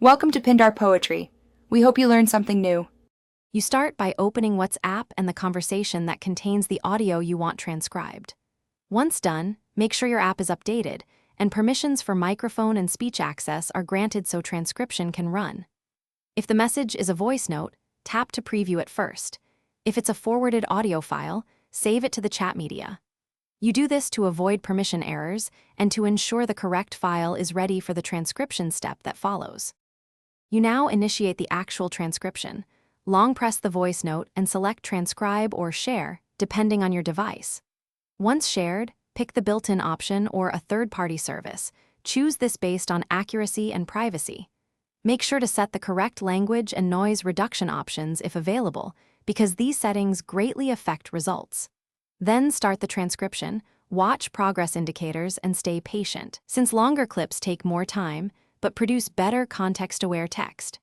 Welcome to Pindar Poetry. We hope you learned something new. You start by opening WhatsApp and the conversation that contains the audio you want transcribed. Once done, make sure your app is updated, and permissions for microphone and speech access are granted so transcription can run. If the message is a voice note, tap to preview it first. If it's a forwarded audio file, save it to the chat media. You do this to avoid permission errors and to ensure the correct file is ready for the transcription step that follows. You now initiate the actual transcription. Long press the voice note and select Transcribe or Share, depending on your device. Once shared, pick the built-in option or a third-party service. Choose this based on accuracy and privacy. Make sure to set the correct language and noise reduction options if available, because these settings greatly affect results. Then start the transcription, watch progress indicators, and stay patient, since longer clips take more time, but produce better context-aware text.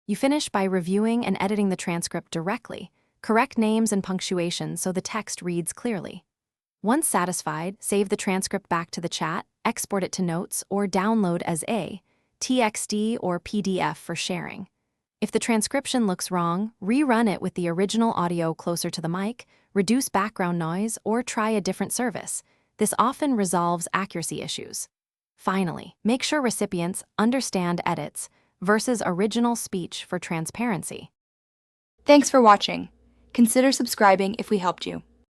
You finish by reviewing and editing the transcript directly. Correct names and punctuation so the text reads clearly. Once satisfied, save the transcript back to the chat, export it to notes, or download as a TXT or PDF for sharing. If the transcription looks wrong, rerun it with the original audio closer to the mic, reduce background noise, or try a different service. This often resolves accuracy issues. Finally, make sure recipients understand edits versus original speech for transparency. Thanks for watching. Consider subscribing if we helped you.